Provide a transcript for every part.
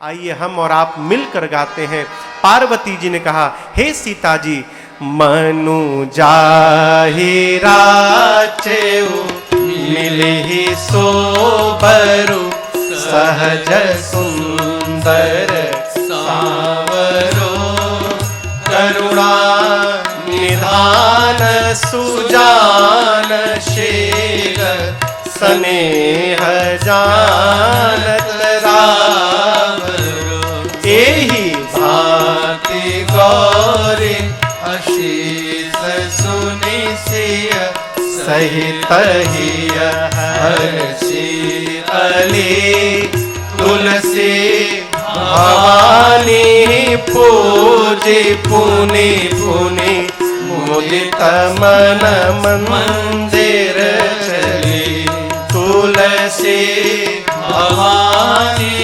आइए हम और आप मिलकर गाते हैं। पार्वती जी ने कहा, हे सीता जी, मनु जाहिरा चेऊ मिलहि सोबरु सहज सुंदर सावरो करुणा निधान सुजानशील स्नेह जानत रावरो एहि भांति गौरी अशीष सुनि सिय सहित हिय हर्षि अली तुलसी भवानी पूजी पुनि पुनि मुदित मन मंदिर चली तुलसी भवानी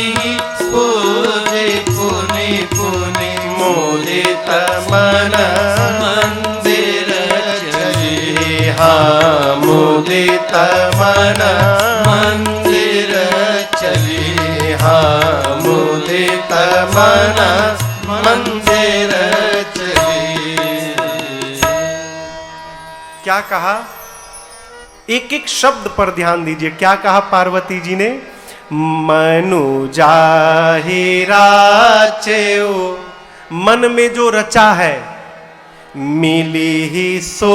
पूजी पुनि पुनि मुदित मन मंदिर चली। हाँ मुदित मन मंदिर चली, हाँ मुदित मन मंदिर चली। क्या कहा? एक एक शब्द पर ध्यान दीजिए। क्या कहा पार्वती जी ने? मनु जाहिरा चेऊ, मन में जो रचा है, मिली ही सो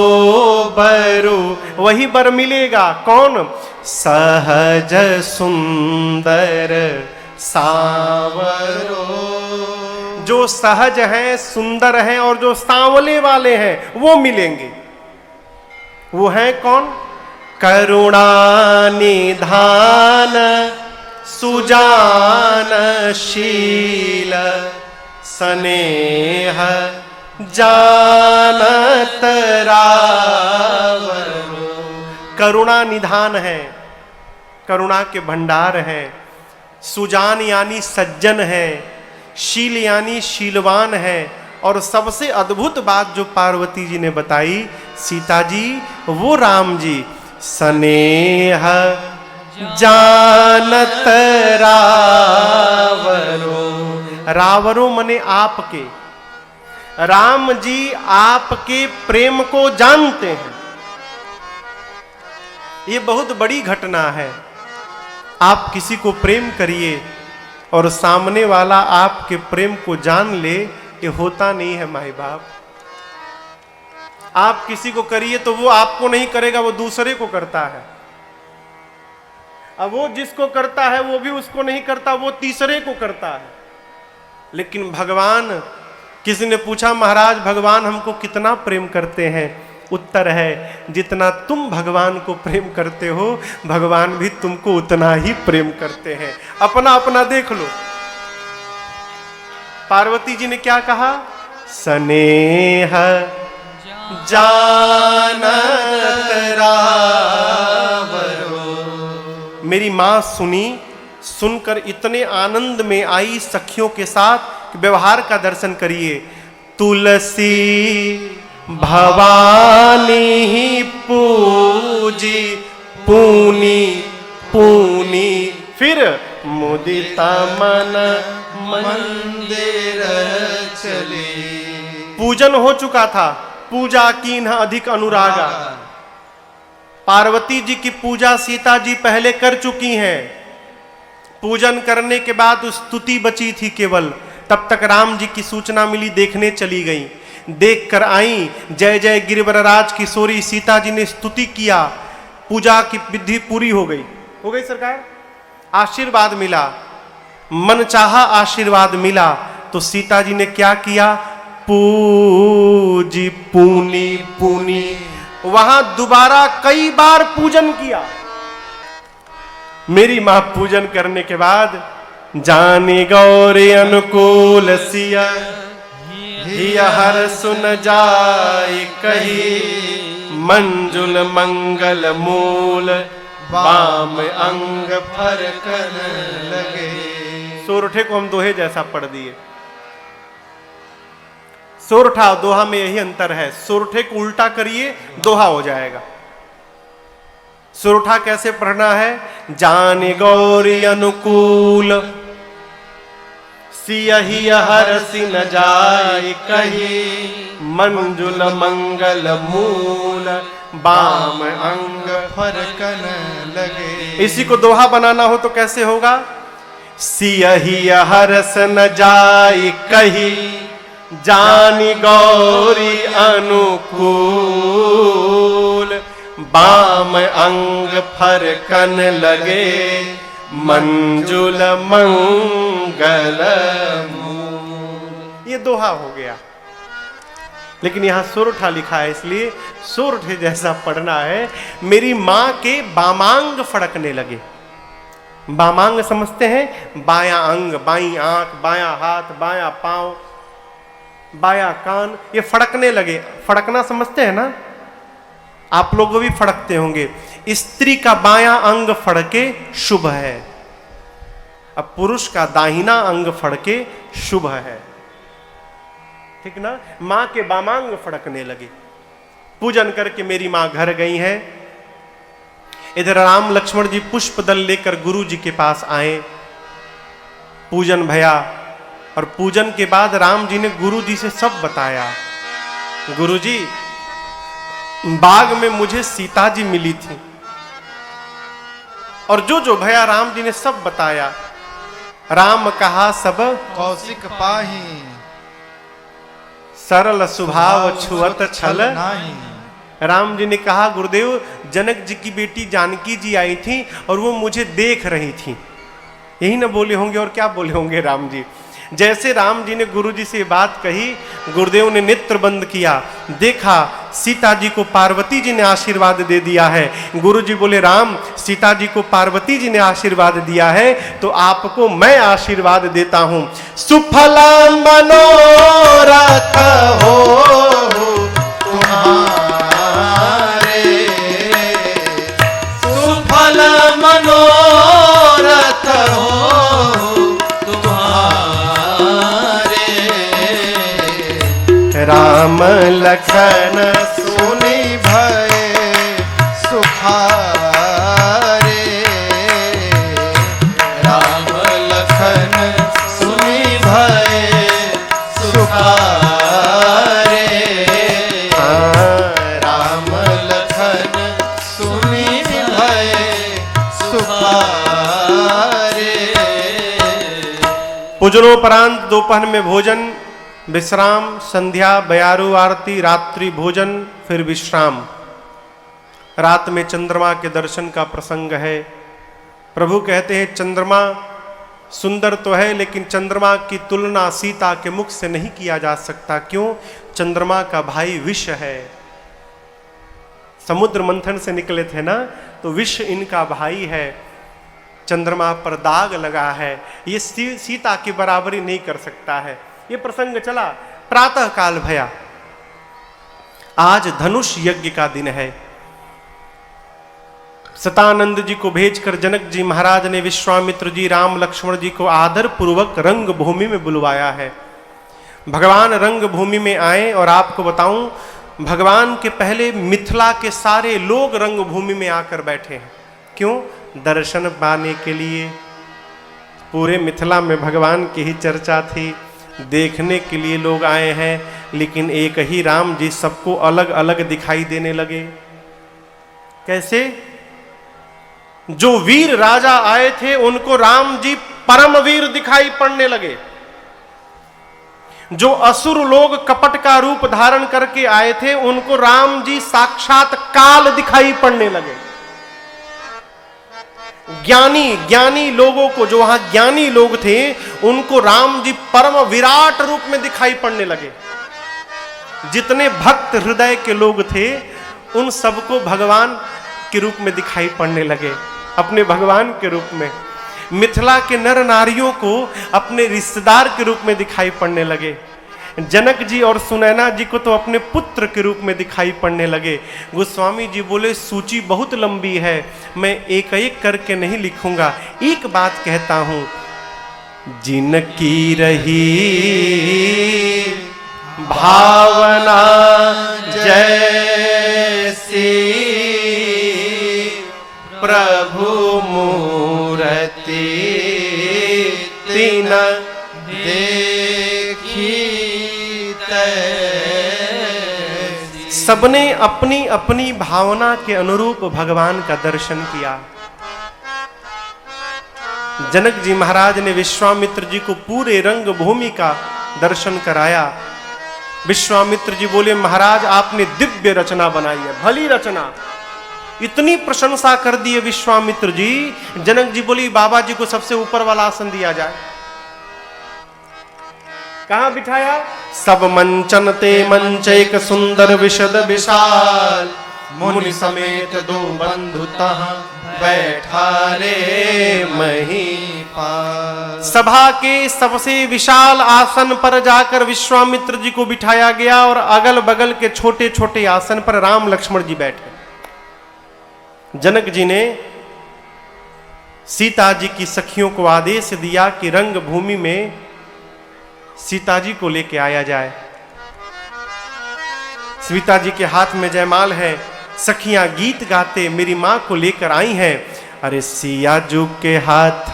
बरु, वही बर मिलेगा। कौन? सहज सुंदर सावरो, जो सहज हैं, सुंदर हैं और जो सांवले वाले हैं वो मिलेंगे। वो हैं कौन? करुणा निधान सुजानशील स्नेह जानत रावरो। करुणा निधान है, करुणा के भंडार है। सुजान यानी सज्जन है, शील यानी शीलवान है। और सबसे अद्भुत बात जो पार्वती जी ने बताई, सीता जी, वो राम जी स्नेह जानत रावरो। रावरो मने आपके, राम जी आपके प्रेम को जानते हैं। ये बहुत बड़ी घटना है। आप किसी को प्रेम करिए और सामने वाला आपके प्रेम को जान ले, ये होता नहीं है माई बाप। आप किसी को करिए तो वो आपको नहीं करेगा, वो दूसरे को करता है। अब वो जिसको करता है वो भी उसको नहीं करता, वो तीसरे को करता है। लेकिन भगवान, किसी ने पूछा, महाराज भगवान हमको कितना प्रेम करते हैं? उत्तर है, जितना तुम भगवान को प्रेम करते हो, भगवान भी तुमको उतना ही प्रेम करते हैं। अपना अपना देख लो। पार्वती जी ने क्या कहा? स्नेह जानत रावरो। मेरी मां सुनी, सुनकर इतने आनंद में आई सखियों के साथ। व्यवहार का दर्शन करिए। तुलसी भवानी पूजी पुनि पुनि, फिर मुदित मन मंदिर चली। पूजन हो चुका था, पूजा कीन्ह अधिक अनुरागा। पार्वती जी की पूजा सीता जी पहले कर चुकी हैं। पूजन करने के बाद स्तुति बची थी केवल। तब तक राम जी की सूचना मिली, देखने चली गई। देख कर आई, जय जय गिरिवरराज किशोरी सीता जी ने स्तुति किया। पूजा की विधि पूरी हो गई सरकार। आशीर्वाद मिला, मनचाहा आशीर्वाद मिला। तो सीता जी ने क्या किया? पूजी पुनि पुनि, वहां दोबारा कई बार पूजन किया। मेरी मां पूजन करने के बाद, जानी गौरी अनुकूल सिया हिय हर सुन जाय कही, मंजुल मंगल मूल वाम अंग फरकन लगे। सोरठे को हम दोहे जैसा पढ़ दिए। सोरठा दोहा में यही अंतर है। सोरठे को उल्टा करिए, दोहा हो जाएगा। सोरठा कैसे पढ़ना है? जान गौरी अनुकूल, सियहि हरसि न जाय कही, मंजुल मंगल मूल बाम अंग फरकन लगे। इसी को दोहा बनाना हो तो कैसे होगा? सियहि हरस न जाय कही, जानी गौरी अनुकूल, बाम अंग फरकन लगे, मंजुल मंगल मूल। ये दोहा हो गया, लेकिन यहां सोरठा लिखा है, इसलिए सोरठे जैसा पढ़ना है। मेरी मां के बामांग फड़कने लगे। बामांग समझते हैं? बायां अंग, बाईं आंख, बायां हाथ, बायां पांव, बायां कान, ये फड़कने लगे। फड़कना समझते हैं ना? आप लोग भी फड़कते होंगे। स्त्री का बायां अंग फड़के शुभ है, अब पुरुष का दाहिना अंग फड़के शुभ है, ठीक ना? मां के बामांग फड़कने लगे। पूजन करके मेरी मां घर गई है। इधर राम लक्ष्मण जी पुष्प दल लेकर गुरु जी के पास आए। पूजन भया और पूजन के बाद राम जी ने गुरु जी से सब बताया। गुरु जी, बाग में मुझे सीता जी मिली थी, और जो जो भया राम जी ने सब बताया। राम कहा सब कौशिक पाही, सरल स्वभाव छुअत छल नाही। राम जी ने कहा, गुरुदेव, जनक जी की बेटी जानकी जी आई थी और वो मुझे देख रही थी। यही ना बोले होंगे, और क्या बोले होंगे राम जी? जैसे राम जी ने गुरु जी से बात कही, गुरुदेव ने नेत्र बंद किया, देखा सीता जी को पार्वती जी ने आशीर्वाद दे दिया है। गुरु जी बोले, राम, सीता जी को पार्वती जी ने आशीर्वाद दिया है, तो आपको मैं आशीर्वाद देता हूं। सुफल मनोरथ हो तुम्हारे, सुफल मनोरथ हो राम लखन सुनि भय सुखारे। राम लखन सुनि भय सुखारे। राम लखन सुनि भय सुखारे। पूजनोपरांत दोपहर में भोजन, विश्राम, संध्या, बयारू आरती, रात्रि भोजन, फिर विश्राम। रात में चंद्रमा के दर्शन का प्रसंग है। प्रभु कहते हैं, चंद्रमा सुंदर तो है, लेकिन चंद्रमा की तुलना सीता के मुख से नहीं किया जा सकता। क्यों? चंद्रमा का भाई विष है। समुद्र मंथन से निकले थे ना, तो विष इनका भाई है। चंद्रमा पर दाग लगा है, ये सीता की बराबरी नहीं कर सकता है। ये प्रसंग चला। प्रातः काल भया। आज धनुष यज्ञ का दिन है। सतानंद जी को भेजकर जनक जी महाराज ने विश्वामित्र जी, राम लक्ष्मण जी को आदर पूर्वक रंग भूमि में बुलवाया है। भगवान रंग भूमि में आए, और आपको बताऊं, भगवान के पहले मिथिला के सारे लोग रंग भूमि में आकर बैठे हैं। क्यों? दर्शन पाने के लिए। पूरे मिथिला में भगवान की ही चर्चा थी, देखने के लिए लोग आए हैं। लेकिन एक ही राम जी सबको अलग अलग दिखाई देने लगे। कैसे? जो वीर राजा आए थे उनको राम जी परमवीर दिखाई पड़ने लगे। जो असुर लोग कपट का रूप धारण करके आए थे उनको राम जी साक्षात काल दिखाई पड़ने लगे। ज्ञानी लोगों को, जो वहां ज्ञानी लोग थे, उनको राम जी परम विराट रूप में दिखाई पड़ने लगे। जितने भक्त हृदय के लोग थे उन सबको भगवान के रूप में दिखाई पड़ने लगे, अपने भगवान के रूप में। मिथिला के नर नारियों को अपने रिश्तेदार के रूप में दिखाई पड़ने लगे। जनक जी और सुनैना जी को तो अपने पुत्र के रूप में दिखाई पड़ने लगे। गोस्वामी जी बोले, सूची बहुत लंबी है, मैं एक एक करके नहीं लिखूंगा, एक बात कहता हूं। जिनकी रही भावना जैसी, प्रभु मूर्ति तीन देखी तैसी। सबने अपनी अपनी भावना के अनुरूप भगवान का दर्शन किया। जनक जी महाराज ने विश्वामित्र जी को पूरे रंग भूमि का दर्शन कराया। विश्वामित्र जी बोले, महाराज आपने दिव्य रचना बनाई है, भली रचना। इतनी प्रशंसा कर दी है विश्वामित्र जी। जनक जी बोली, बाबा जी को सबसे ऊपर वाला आसन दिया जाए। कहां बिठाया? सब मंचन ते मंच एक सुंदर विशद विशाल, मुनि समेत दो बंधु तहां बैठा रे महीपाल। सभा के सबसे विशाल आसन पर जाकर विश्वामित्र जी को बिठाया गया और अगल बगल के छोटे छोटे आसन पर राम लक्ष्मण जी बैठे। जनक जी ने सीता जी की सखियों को आदेश दिया कि रंग भूमि में सीता जी को लेके आया जाए। सीता जी के हाथ में जयमाल है। सखियां गीत गाते मेरी मां को लेकर आई हैं। अरे सिया जू के हाथ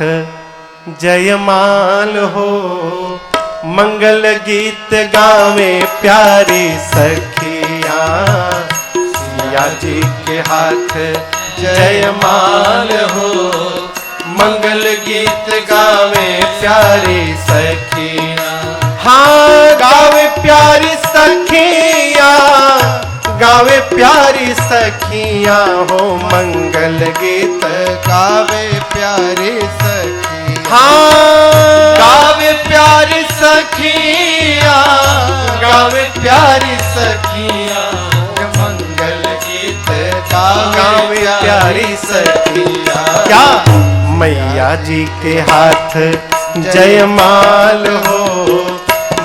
जयमाल हो, मंगल गीत गावे प्यारी सखिया। सिया जी के हाथ जयमाल हो, मंगल गीत गावे प्यारी सखिया। हाँ गावे प्यारी सखिया, गावे प्यारी सखिया हो, मंगल गीत गावे प्यारी सखिया। हाँ गावे प्यारी सखिया, गावे प्यारी सखिया, मंगल गीत गावे प्यारी सखिया। क्या मैया जी के हाथ जयमाल हो,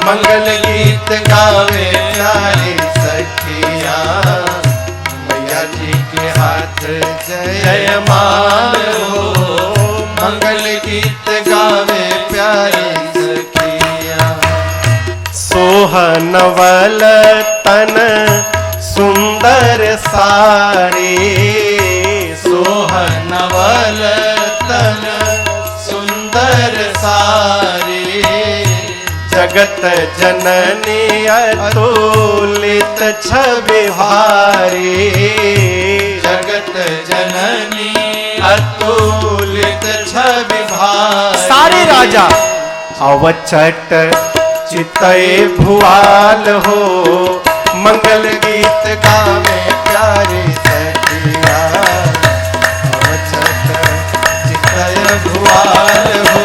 मंगल गीत गावे प्यारी सखिया। मैया जी के हाथ जयमाल हो, मंगल गीत गावे प्यारी सखिया। सोहनवल तन सुंदर सारे, सोहनवल तन सुंदर सारे, जगत जननी अतुलित छवि भारी। जगत जननी अतुलित छवि भारी। सारे राजा अवचट चितय भुआल हो, मंगल गीत गावे प्यारी सखिया। अवचट चितय भुआल हो,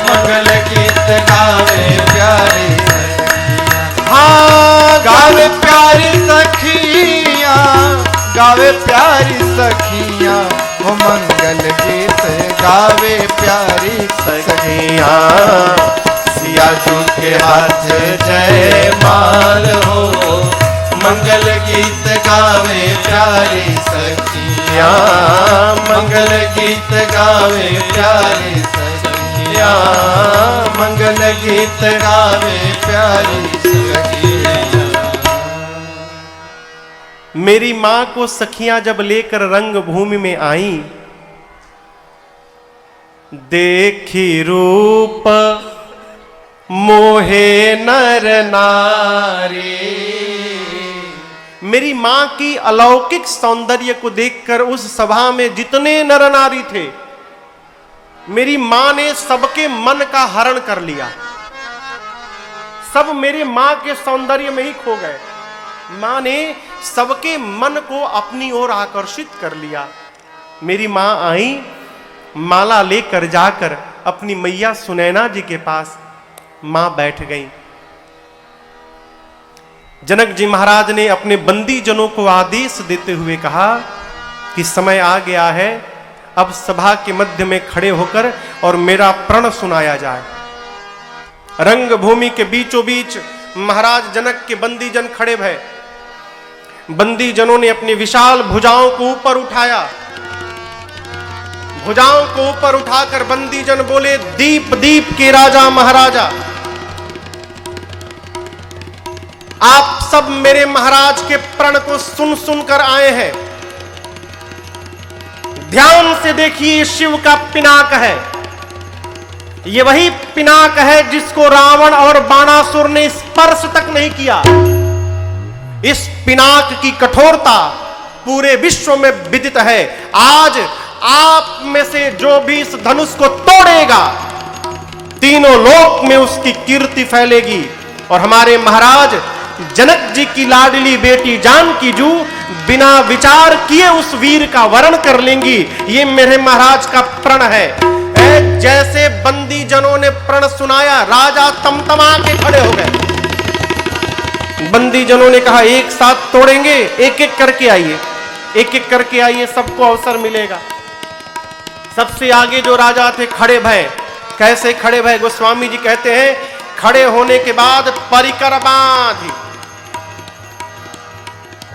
मंगल गीत गावे प्यारी सखिया। हाँ गावे प्यारी सखिया, गावे प्यारी सखिया, हो मंगल गीत गावे प्यारी सखिया। सिया जी के हाथ जयमाल हो, मंगल गीत गावे प्यारी सखिया। मंगल गीत गावे प्यारी सखिया, मंगल गीत गावे प्यारी सखिया। मेरी मां को सखियां जब लेकर रंग भूमि में आई, देखी रूप मोहे नर नारी। मेरी मां की अलौकिक सौंदर्य को देखकर उस सभा में जितने नर नारी थे, मेरी मां ने सबके मन का हरण कर लिया। सब मेरी मां के सौंदर्य में ही खो गए। मां ने सबके मन को अपनी ओर आकर्षित कर लिया। मेरी मां आई, माला लेकर जाकर अपनी मैया सुनैना जी के पास मां बैठ गई। जनक जी महाराज ने अपने बंदी जनों को आदेश देते हुए कहा कि समय आ गया है, अब सभा के मध्य में खड़े होकर और मेरा प्रण सुनाया जाए। रंग भूमि के बीचों बीच महाराज जनक के बंदी जन खड़े भय। बंदी जनों ने अपनी विशाल भुजाओं को ऊपर उठाया। भुजाओं को ऊपर उठाकर बंदी जन बोले, दीप दीप के राजा महाराजा, आप सब मेरे महाराज के प्रण को सुन सुनकर आए हैं। ध्यान से देखिए, शिव का पिनाक है। ये वही पिनाक है जिसको रावण और बाणासुर ने स्पर्श तक नहीं किया। इस पिनाक की कठोरता पूरे विश्व में विदित है। आज आप में से जो भी इस धनुष को तोड़ेगा, तीनों लोक में उसकी कीर्ति फैलेगी। और हमारे महाराज जनक जी की लाडली बेटी जानकी जू बिना विचार किए उस वीर का वर्ण कर लेंगी। ये मेरे महाराज का प्रण है। जैसे बंदी जनों ने प्रण सुनाया, राजा तमतमा के खड़े हो गए। बंदी जनों ने कहा एक साथ तोड़ेंगे, एक एक करके आइए, एक एक करके आइए, सबको अवसर मिलेगा। सबसे आगे जो राजा थे खड़े भय। कैसे खड़े भय? गोस्वामी जी कहते हैं खड़े होने के बाद परिकर बांधी,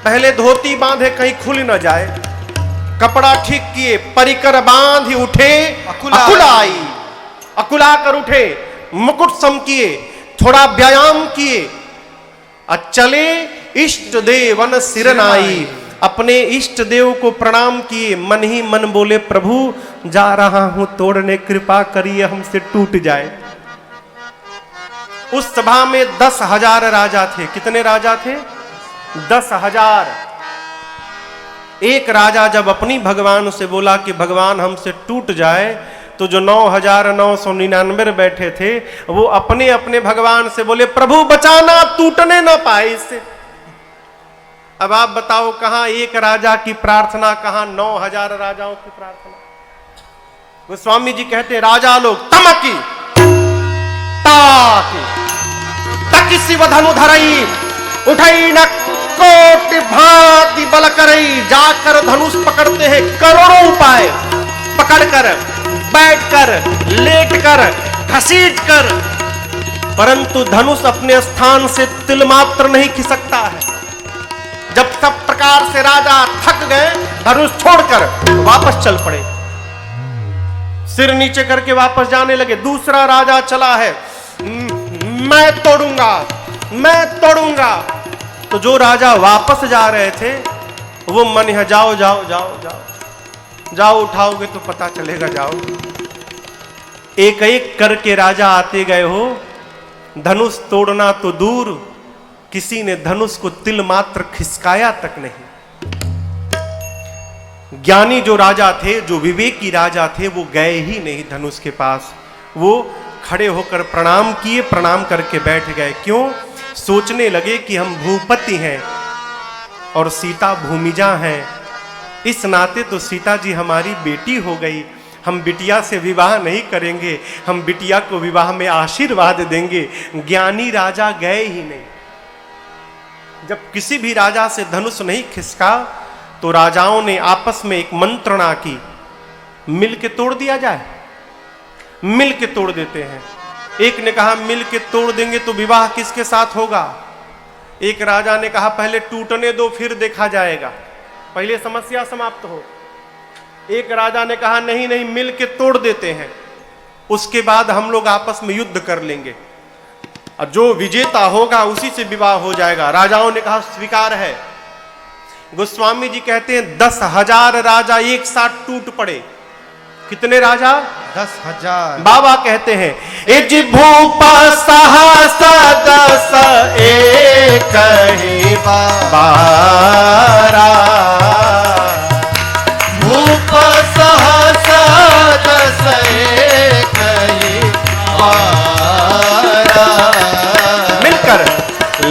पहले धोती बांधे कहीं खुल न जाए, कपड़ा ठीक किए, परिकर बांध उठे, अकुलाई, अकुला कर उठे, मुकुट सम किए, थोड़ा व्यायाम किए, चले इष्ट देवन सिरनाई, अपने इष्ट देव को प्रणाम किए। मन ही मन बोले प्रभु जा रहा हूं तोड़ने, कृपा करिए हमसे टूट जाए। उस सभा में 10,000 राजा थे। कितने राजा थे? 10,000। एक राजा जब अपनी भगवान से बोला कि भगवान हमसे टूट जाए, तो जो 9,999 बैठे थे वो अपने अपने भगवान से बोले प्रभु बचाना, टूटने ना पाए इससे। अब आप बताओ कहां एक राजा की प्रार्थना, कहां 9,000 राजाओं की प्रार्थना। गोस्वामी जी कहते राजा लोग तमकी ताकी तकी शिव धनु धरई उठई न कोटि भांति बल करई। जाकर धनुष पकड़ते हैं करोड़ों उपाय, पकड़कर, बैठकर, लेटकर, घसीटकर, परंतु धनुष अपने स्थान से तिल मात्र नहीं खिसकता है। जब सब प्रकार से राजा थक गए, धनुष छोड़कर वापस चल पड़े, सिर नीचे करके वापस जाने लगे। दूसरा राजा चला है, मैं तोड़ूंगा, मैं तोड़ूंगा। तो जो राजा वापस जा रहे थे वो मन है जाओ जाओ जाओ जाओ जाओ, उठाओगे तो पता चलेगा, जाओ। एक एक करके राजा आते गए हो। धनुष तोड़ना तो दूर, किसी ने धनुष को तिल मात्र खिसकाया तक नहीं। ज्ञानी जो राजा थे, जो विवेकी राजा थे, वो गए ही नहीं धनुष के पास। वो खड़े होकर प्रणाम किए, प्रणाम करके बैठ गए। क्यों? सोचने लगे कि हम भूपति हैं और सीता भूमिजा हैं, इस नाते तो सीता जी हमारी बेटी हो गई, हम बिटिया से विवाह नहीं करेंगे, हम बिटिया को विवाह में आशीर्वाद देंगे। ज्ञानी राजा गए ही नहीं। जब किसी भी राजा से धनुष नहीं खिसका तो राजाओं ने आपस में एक मंत्रणा की, मिल के तोड़ दिया जाए। मिल के तोड़ देते हैं। एक ने कहा मिल के तोड़ देंगे तो विवाह किसके साथ होगा। एक राजा ने कहा पहले टूटने दो फिर देखा जाएगा, पहले समस्या समाप्त हो। एक राजा ने कहा नहीं नहीं, मिल के तोड़ देते हैं, उसके बाद हम लोग आपस में युद्ध कर लेंगे और जो विजेता होगा उसी से विवाह हो जाएगा। राजाओं ने कहा स्वीकार है। गोस्वामी जी कहते हैं 10,000 राजा एक साथ टूट पड़े। कितने राजा? 10,000। बाबा कहते हैं इज भूपा सहस 10 एक ही बारा, भूप सहस 10 एक ही बारा, मिलकर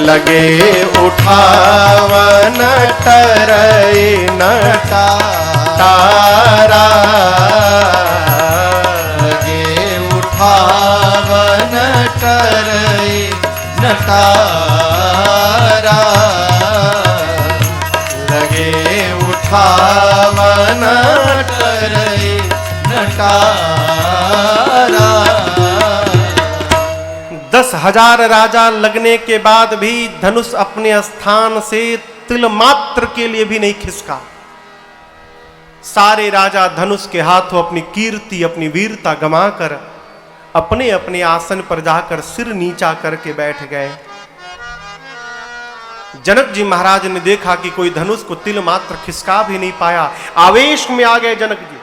लगे उठावन टरई नटा तारा, लगे उठावन टरई नटारा, लगे उठावन टरई नटारा। 10,000 राजा लगने के बाद भी धनुष अपने स्थान से तिल मात्र के लिए भी नहीं खिसका। सारे राजा धनुष के हाथों अपनी कीर्ति, अपनी वीरता गंवाकर अपने अपने आसन पर जाकर सिर नीचा करके बैठ गए। जनक जी महाराज ने देखा कि कोई धनुष को तिल मात्र खिसका भी नहीं पाया। आवेश में आ गए जनक जी,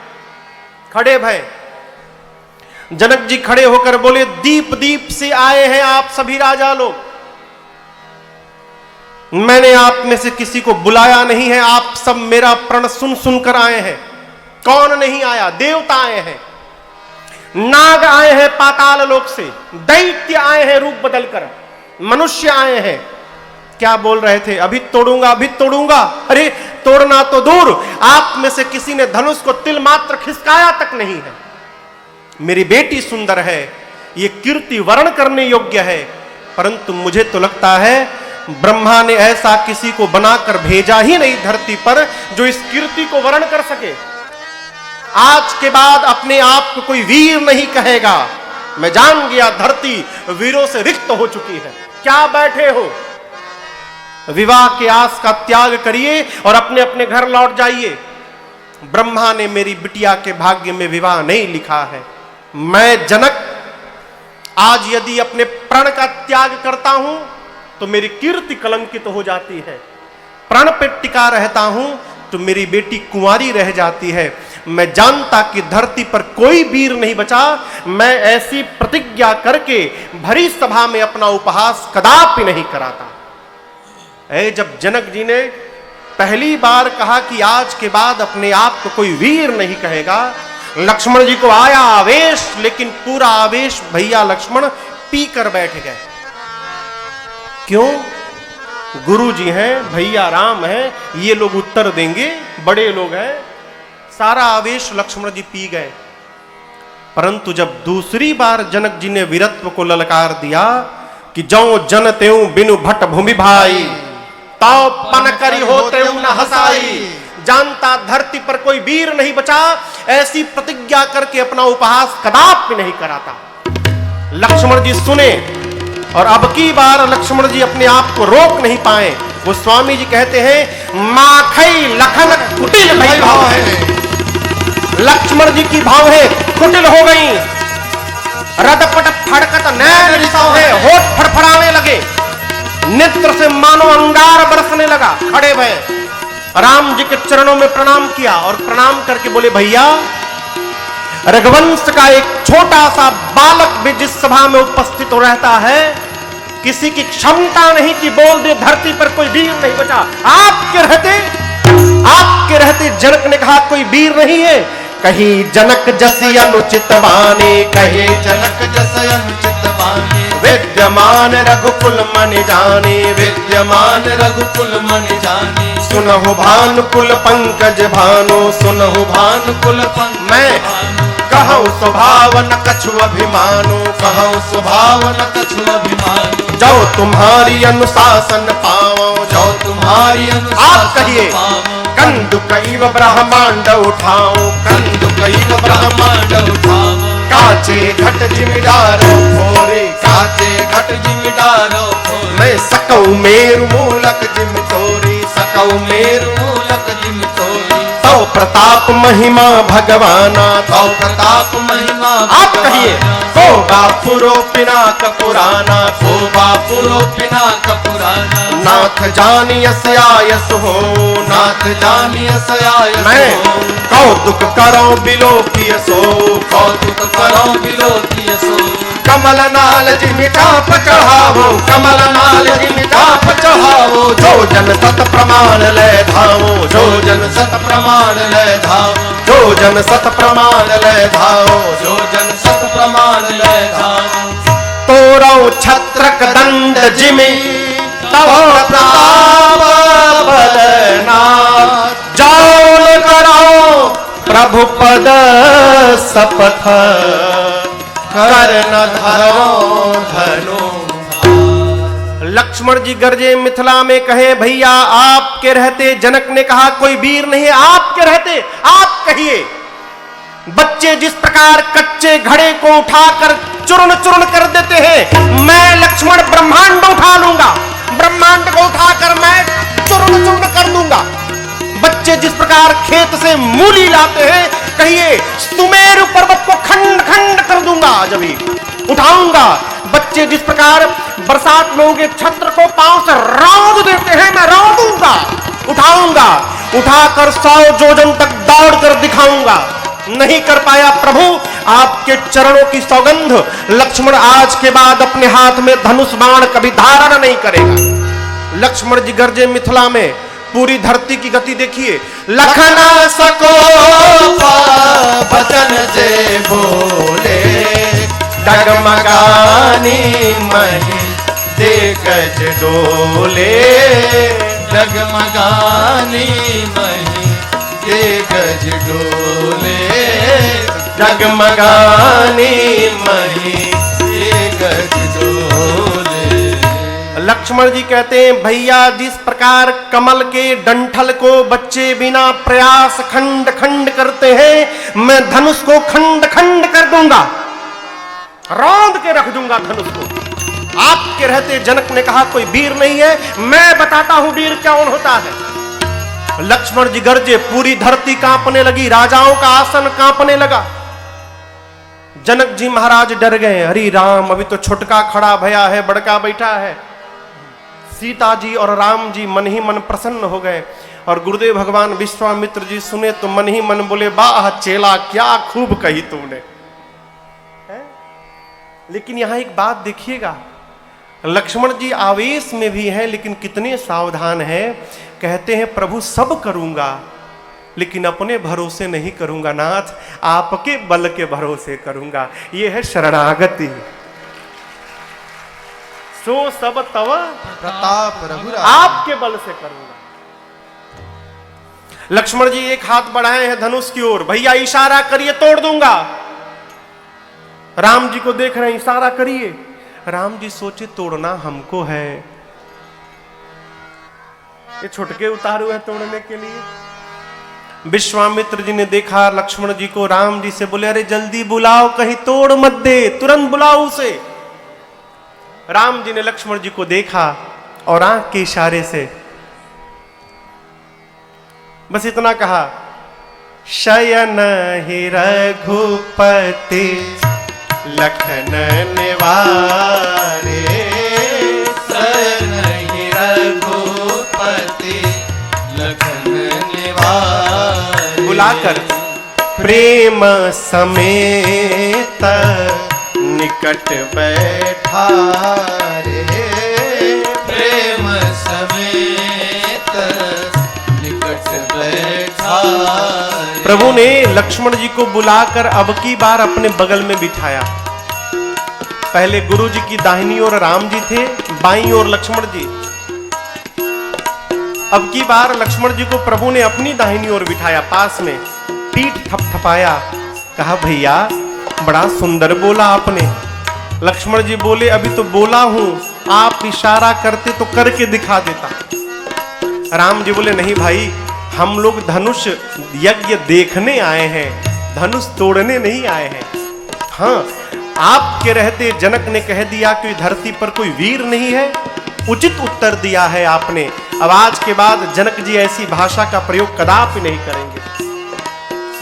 खड़े भय। जनक जी खड़े होकर बोले, दीप दीप से आए हैं आप सभी राजा लोग, मैंने आप में से किसी को बुलाया नहीं है, आप सब मेरा प्रण सुन सुनकर आए हैं। कौन नहीं आया? देवता आए हैं, नाग आए हैं पाताल लोक से, दैत्य आए हैं रूप बदलकर, मनुष्य आए हैं। क्या बोल रहे थे? अभी तोड़ूंगा, अभी तोड़ूंगा। अरे तोड़ना तो दूर, आप में से किसी ने धनुष को तिल मात्र खिसकाया तक नहीं है। मेरी बेटी सुंदर है, ये कीर्ति वर्ण करने योग्य है, परंतु मुझे तो लगता है ब्रह्मा ने ऐसा किसी को बनाकर भेजा ही नहीं धरती पर जो इस कीर्ति को वर्ण कर सके। आज के बाद अपने आप को कोई वीर नहीं कहेगा। मैं जान गया धरती वीरों से रिक्त हो चुकी है। क्या बैठे हो? विवाह के आस का त्याग करिए और अपने अपने घर लौट जाइए। ब्रह्मा ने मेरी बिटिया के भाग्य में विवाह नहीं लिखा है। मैं जनक आज यदि अपने प्रण का त्याग करता हूं तो मेरी कीर्ति कलंकित हो जाती है। प्रण पे टिका रहता हूं तो मेरी बेटी कुंवारी रह जाती है। मैं जानता कि धरती पर कोई वीर नहीं बचा। मैं ऐसी प्रतिज्ञा करके भरी सभा में अपना उपहास कदापि नहीं कराता। जब जनक जी ने पहली बार कहा कि आज के बाद अपने आप को कोई वीर नहीं कहेगा, लक्ष्मण जी को आया आवेश, लेकिन पूरा आवेश भैया लक्ष्मण पी कर बैठ गए। क्यों? गुरु जी हैं, भैया राम हैं, ये लोग उत्तर देंगे, बड़े लोग हैं। सारा आवेश लक्ष्मण जी पी गए। परंतु जब दूसरी बार जनक जी ने वीरत्व को ललकार दिया कि जौ जन त्यों बिनु भट भूमि भाई, ताव पन करी हो त्यों न हसाई। जानता धरती पर कोई वीर नहीं बचा, ऐसी प्रतिज्ञा करके अपना उपहास कदापि नहीं कराता। लक्ष्मण जी सुने और अब की बार लक्ष्मण जी अपने आप को रोक नहीं पाए। वो स्वामी जी कहते हैं, माखई लखन कुटिल भई भाव है। लक्ष्मण जी की भाव है कुटिल हो गई। रदपट फड़कत नैन रिसाव है, होठ फड़फड़ाने लगे, नेत्र से मानो अंगार बरसने लगा। खड़े भय राम जी के चरणों में प्रणाम किया और प्रणाम करके बोले, भैया रघुवंश का एक छोटा सा बालक भी जिस सभा में उपस्थित हो रहता है, किसी की क्षमता नहीं कि बोल दे धरती पर कोई वीर नहीं बचा। आपके रहते जनक ने कहा कोई वीर नहीं है। कही जनक जसी अनुचित बाने, कहे जनक जस अनुचित बाने, विद्यमान रघुकुल मन जाने, विद्यमान रघुकुल मन जाने। सुनहु भानुकुल पंकज भानु, सुनहु भानुकुल पंकज मैं कहूँ स्वभाव न कछु अभिमानो, कहूँ स्वभाव न कछु अभिमानो। जो तुम्हारी अनुशासन पाओ, जो तुम्हारी आप कहिए कंदु कैव ब्रह्मांड उठाओ, कंदु कैव ब्रह्मांड उठाओ। काचे घट जिमिदारो फोरे, काचे घट जिमिदारो फोरे। मैं सकौ मेरु मूलक जिम तोरी, सकौ मेरु मूलक जिम तोरी। तो प्रताप महिमा भगवाना, तो प्रताप महिमा आप कहिए को बापुरो पिनाक पुराना, को बापुरो पिनाक पुराना। नाथ जानियस आयस हो, नाथ जानियस आयस मैं हो। कौतुक करो बिलोकियसो, कौतुक करो बिलोकियसो। कमल नाल जिमिटाप चढ़ावो, कमल नाल जिमिटाप चढ़ावो। जो जन सत प्रमाण ले धावो, जो जन सत प्रमाण ले धावो, जो जन सत प्रमाण ले धावो। जो जन सत प्रमाण ले धावो। तोरो छत्रक दंड जिमि तव प्रताप बलना, जान करो प्रभु पद शपथ, कर न धरो धनो। लक्ष्मण जी गरजे मिथिला में कहे, भैया आपके रहते, जनक ने कहा कोई वीर नहीं है, आपके रहते आप कहिए। बच्चे जिस प्रकार कच्चे घड़े को उठाकर चूर्ण चूर्ण कर देते हैं, मैं लक्ष्मण ब्रह्मांड उठा लूंगा, ब्रह्मांड को उठाकर मैं चूर्ण चूर्ण कर दूंगा। बच्चे जिस प्रकार खेत से मूली लाते हैं, कहिए सुमेरु पर्वत को खंड खंड कर दूंगा, जब ही उठाऊंगा। बच्चे जिस प्रकार बरसात में उगे छत्र को पांव से रौंद देते हैं, मैं रौंदूंगा, उठाऊंगा, उठाकर 100 जोजन तक दौड़ कर दिखाऊंगा। नहीं कर पाया। प्रभु आपके चरणों की सौगंध, लक्ष्मण आज के बाद अपने हाथ में धनुष बाण कभी धारण नहीं करेगा। लक्ष्मण जी गरजे मिथिला में, पूरी धरती की गति देखिए। लखना सको बचन से बोले, डगमगानी मही देखज डोले, डगमगानी मही देखज डोले, डगमगानी मही देखज डोले। लक्ष्मण जी कहते हैं, भैया जिस प्रकार कमल के डंठल को बच्चे बिना प्रयास खंड खंड करते हैं, मैं धनुष को खंड खंड कर दूंगा, रौंद के रख दूंगा धनुष को। आपके रहते जनक ने कहा कोई वीर नहीं है, मैं बताता हूं वीर कौन होता है। लक्ष्मण जी गरजे, पूरी धरती कांपने लगी, राजाओं का आसन कांपने लगा। जनक जी महाराज डर गए, हरि राम अभी तो छोटका खड़ा भया है, बड़का बैठा है। सीता जी और राम जी मन ही मन प्रसन्न हो गए, और गुरुदेव भगवान विश्वामित्र जी सुने तो मन ही मन बोले, वाह चेला क्या खूब कही तुमने। लेकिन यहां एक बात देखिएगा, लक्ष्मण जी आवेश में भी हैं लेकिन कितने सावधान हैं। कहते हैं प्रभु सब करूंगा लेकिन अपने भरोसे नहीं करूंगा नाथ, आपके बल के भरोसे करूंगा। यह है शरणागति। सो सब तव प्रताप रघुराज, आपके बल से करूंगा। लक्ष्मण जी एक हाथ बढ़ाए हैं धनुष की ओर, भैया इशारा करिए तोड़ दूंगा। राम जी को देख रहे हैं, इशारा करिए। राम जी सोचे तोड़ना हमको है, ये छुटके उतारू है तोड़ने के लिए। विश्वामित्र जी ने देखा लक्ष्मण जी को, राम जी से बोले, अरे जल्दी बुलाओ, कहीं तोड़ मत दे, तुरंत बुलाओ उसे। राम जी ने लक्ष्मण जी को देखा और आंख के इशारे से बस इतना कहा, शयन ही रघुपति लखन निवारे, शयन ही रघुपति लखन निवारे। बुलाकर प्रेम समेत निकट बैठा रे, प्रेम समेत निकट बैठा। प्रभु ने लक्ष्मण जी को बुलाकर अब की बार अपने बगल में बिठाया। पहले गुरु जी की दाहिनी ओर राम जी थे, बाईं ओर लक्ष्मण जी। अब की बार लक्ष्मण जी को प्रभु ने अपनी दाहिनी ओर बिठाया, पास में पीठ थपथपाया। कहा भैया बड़ा सुंदर बोला आपने। लक्ष्मण जी बोले, अभी तो बोला हूं, आप इशारा करते तो करके दिखा देता। राम जी बोले, नहीं भाई, हम लोग धनुष यज्ञ देखने आए हैं, धनुष तोड़ने नहीं आए हैं। हाँ, आपके रहते जनक ने कह दिया कि धरती पर कोई वीर नहीं है, उचित उत्तर दिया है आपने। अब आज के बाद जनक जी ऐसी भाषा का प्रयोग कदापि नहीं करेंगे।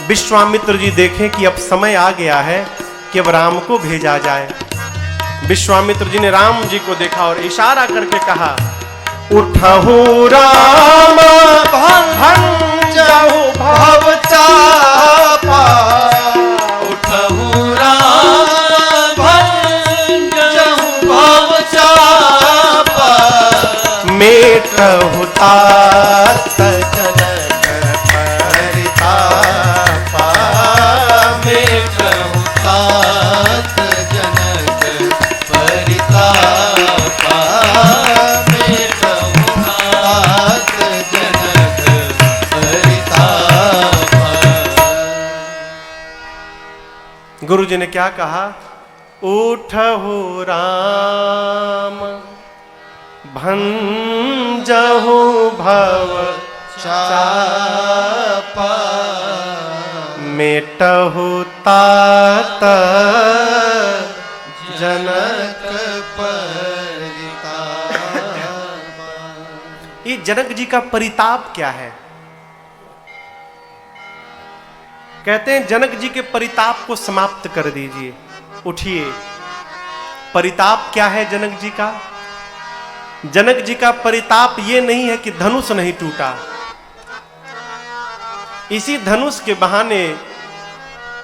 विश्वामित्र जी देखें कि अब समय आ गया है कि अब राम को भेजा जाए। विश्वामित्र जी ने राम जी को देखा और इशारा करके कहा, उठहु राम भंजहु भव चापा, उठहु राम भंजहु भव चापा, मेटहु तात जनक परितापा, मेटहु तात जनक परितापा, मेटहु तात जनक परितापा। गुरु जी ने क्या कहा, उठहु राम भंजहु भव चापा, मेटहु तात जनक परितापा। ये जनक जी का परिताप क्या है? कहते हैं जनक जी के परिताप को समाप्त कर दीजिए। उठिए, परिताप क्या है जनक जी का? जनक जी का परिताप ये नहीं है कि धनुष नहीं टूटा। इसी धनुष के बहाने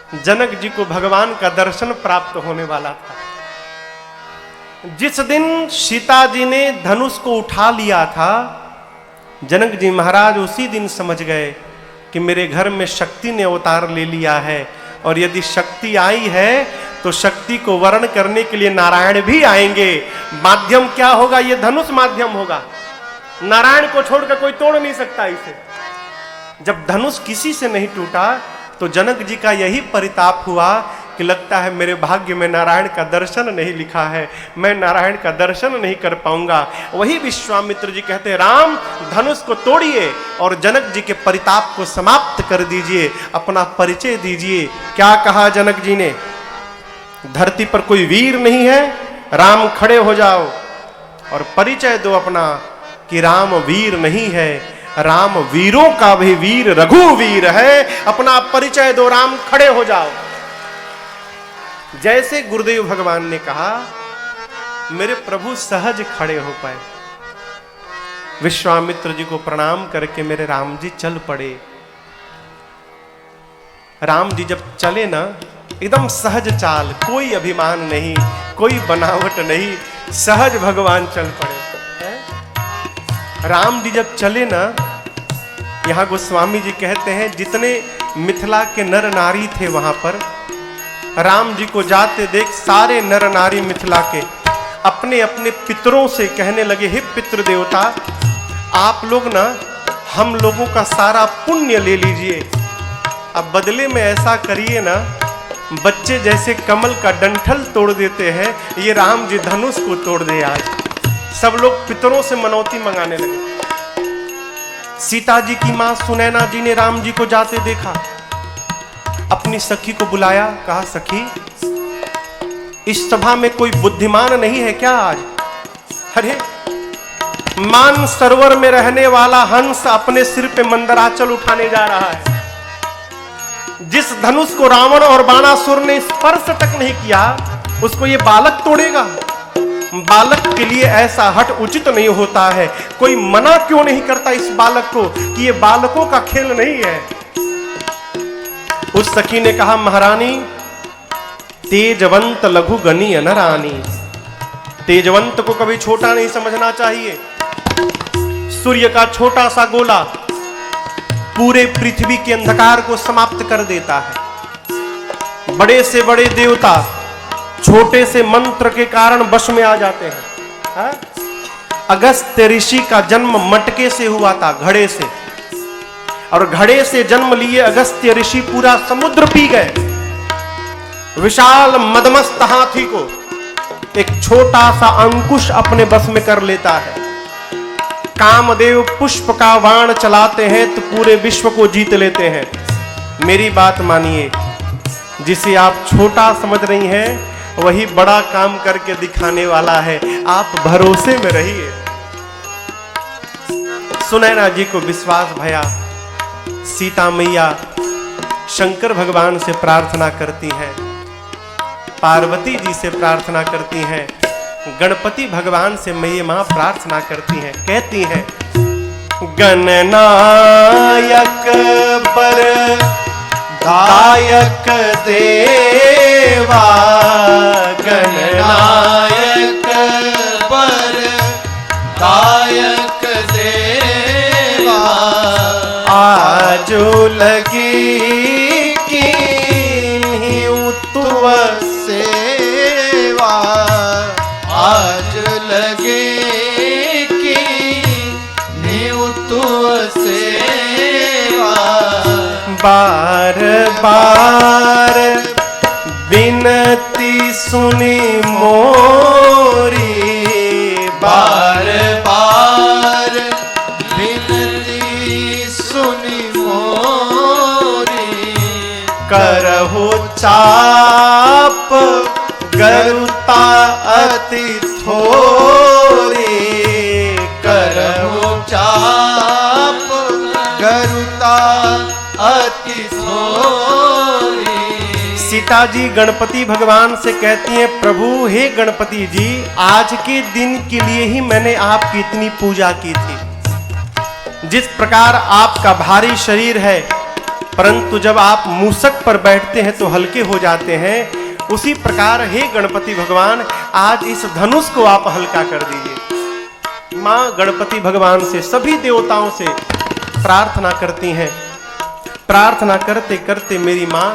जनक जी को भगवान का दर्शन प्राप्त होने वाला था। जिस दिन सीता जी ने धनुष को उठा लिया था, जनक जी महाराज उसी दिन समझ गए कि मेरे घर में शक्ति ने अवतार ले लिया है, और यदि शक्ति आई है तो शक्ति को वर्ण करने के लिए नारायण भी आएंगे। माध्यम क्या होगा? ये धनुष माध्यम होगा। नारायण को छोड़कर कोई तोड़ नहीं सकता इसे। जब धनुष किसी से नहीं टूटा तो जनक जी का यही परिताप हुआ कि लगता है मेरे भाग्य में नारायण का दर्शन नहीं लिखा है, मैं नारायण का दर्शन नहीं कर पाऊंगा। वही विश्वामित्र जी कहते हैं, राम धनुष को तोड़िए और जनक जी के परिताप को समाप्त कर दीजिए, अपना परिचय दीजिए। क्या कहा जनक जी ने? धरती पर कोई वीर नहीं है, राम खड़े हो जाओ और परिचय दो अपना कि राम वीर नहीं है, राम वीरों का भी वीर रघुवीर है। अपना परिचय दो, राम खड़े हो जाओ। जैसे गुरुदेव भगवान ने कहा, मेरे प्रभु सहज खड़े हो पाए। विश्वामित्र जी को प्रणाम करके मेरे राम जी चल पड़े। राम जी जब चले ना, एकदम सहज चाल, कोई अभिमान नहीं, कोई बनावट नहीं, सहज भगवान चल पड़े। राम जी जब चले ना, यहां गोस्वामी जी कहते हैं जितने मिथिला के नर नारी थे वहां पर, राम जी को जाते देख सारे नर नारी मिथिला के अपने अपने पितरों से कहने लगे, हे पितृ देवता, आप लोग ना हम लोगों का सारा पुण्य ले लीजिए, अब बदले में ऐसा करिए ना, बच्चे जैसे कमल का डंठल तोड़ देते हैं, ये राम जी धनुष को तोड़ दे आज। सब लोग पितरों से मनौती मंगाने लगे। सीता जी की मां सुनैना जी ने राम जी को जाते देखा, अपनी सखी को बुलाया, कहा सखी, इस सभा में कोई बुद्धिमान नहीं है क्या आज? अरे मान सरोवर में रहने वाला हंस अपने सिर पे मंदराचल उठाने जा रहा है। जिस धनुष को रावण और बाणासुर ने स्पर्श तक नहीं किया, उसको ये बालक तोड़ेगा। बालक के लिए ऐसा हट उचित नहीं होता है। कोई मना क्यों नहीं करता इस बालक को कि ये बालकों का खेल नहीं है? उस सखी ने कहा, महारानी, तेजवंत लघु गनी अनरानी। तेजवंत को कभी छोटा नहीं समझना चाहिए। सूर्य का छोटा सा गोला पूरे पृथ्वी के अंधकार को समाप्त कर देता है। बड़े से बड़े देवता छोटे से मंत्र के कारण वश में आ जाते हैं। हा? अगस्त्य ऋषि का जन्म मटके से हुआ था, घड़े से, और घड़े से जन्म लिए अगस्त्य ऋषि पूरा समुद्र पी गए। विशाल मदमस्त हाथी को एक छोटा सा अंकुश अपने बस में कर लेता है। कामदेव पुष्प का बाण चलाते हैं तो पूरे विश्व को जीत लेते हैं। मेरी बात मानिए, जिसे आप छोटा समझ रही हैं वही बड़ा काम करके दिखाने वाला है। आप भरोसे में रहिए। सुनैना जी को विश्वास भया। सीता मैया शंकर भगवान से प्रार्थना करती हैं, पार्वती जी से प्रार्थना करती हैं, गणपति भगवान से मैया मां प्रार्थना करती हैं, कहती हैं, गणनायक पर दायक देवा, गणनायक पर दायक देवा, आजो लगी की तुव सेवा, आज लगे कि तुव सेवा, बार बार विनती सुनी मोरी, बार बार विनती सुनी मोरी, करहु चाप गरुता अति थोरी, करहु चाप गरुता अति थोरी। सीता जी गणपति भगवान से कहती हैं, प्रभु हे गणपति जी, आज के दिन के लिए ही मैंने आपकी इतनी पूजा की थी। जिस प्रकार आपका भारी शरीर है, परंतु जब आप मूसक पर बैठते हैं तो हल्के हो जाते हैं। उसी प्रकार हे गणपति भगवान, आज इस धनुष को आप हल्का कर दीजिए। मां गणपति भगवान से, सभी देवताओं से प्रार्थना करती हैं। प्रार्थना करते करते मेरी मां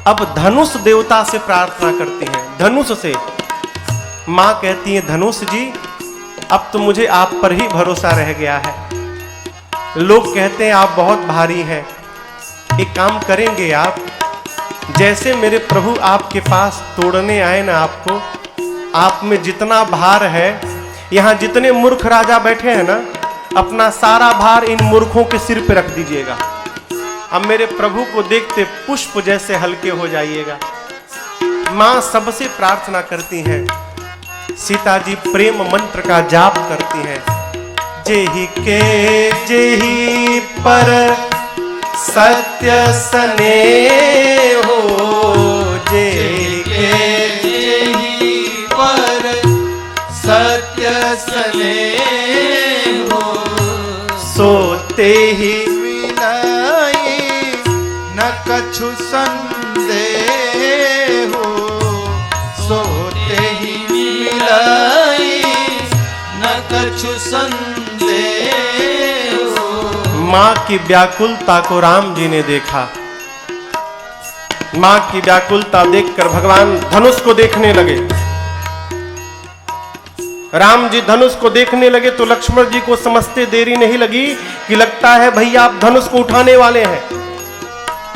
अब धनुष देवता से प्रार्थना करती हैं। धनुष से मां कहती है, धनुष जी अब तो मुझे आप पर ही भरोसा रह गया है। लोग कहते हैं आप बहुत भारी हैं। एक काम करेंगे आप, जैसे मेरे प्रभु आपके पास तोड़ने आए ना आपको, आप में जितना भार है, यहां जितने मूर्ख राजा बैठे हैं ना, अपना सारा भार इन मूर्खों के सिर पे रख दीजिएगा। अब मेरे प्रभु को देखते पुष्प जैसे हल्के हो जाइएगा। मां सबसे प्रार्थना करती हैं। सीता जी प्रेम मंत्र का जाप करती हैं। जेहि के जेहि पर सत्य स्नेहो, जेहि के जेहि पर सत्य स्नेहो, सोते ही विनयी न कछु संदेहो, सोते ही मिलाई न कछु संदेहो। मां की व्याकुलता को राम जी ने देखा। मां की व्याकुलता देखकर भगवान धनुष को देखने लगे। राम जी धनुष को देखने लगे तो लक्ष्मण जी को समझते देरी नहीं लगी कि लगता है भैया आप धनुष को उठाने वाले हैं।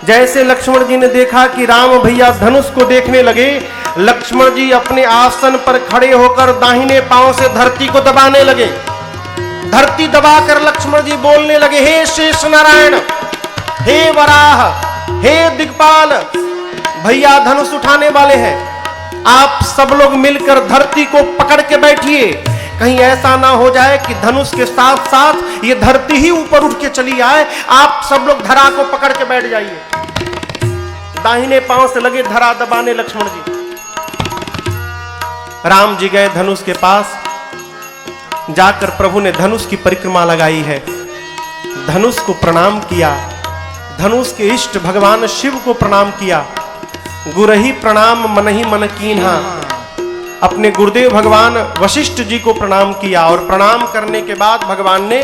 जैसे लक्ष्मण जी ने देखा कि राम भैया धनुष को देखने लगे, लक्ष्मण जी अपने आसन पर खड़े होकर दाहिने पांव से धरती को दबाने लगे। धरती दबाकर लक्ष्मण जी बोलने लगे, हे शेष नारायण, हे वराह, हे दिक्पाल, भैया धनुष उठाने वाले हैं। आप सब लोग मिलकर धरती को पकड़ के बैठिए। कहीं ऐसा ना हो जाए कि धनुष के साथ साथ ये धरती ही ऊपर उठ के चली आए। आप सब लोग धरा को पकड़ के बैठ जाइए। दाहिने पांव से लगे धरा दबाने लक्ष्मण जी। राम जी गए धनुष के पास। जाकर प्रभु ने धनुष की परिक्रमा लगाई है। धनुष को प्रणाम किया। धनुष के इष्ट भगवान शिव को प्रणाम किया। गुरही प्रणाम मनहि मन कीन्हा, अपने गुरुदेव भगवान वशिष्ठ जी को प्रणाम किया। और प्रणाम करने के बाद भगवान ने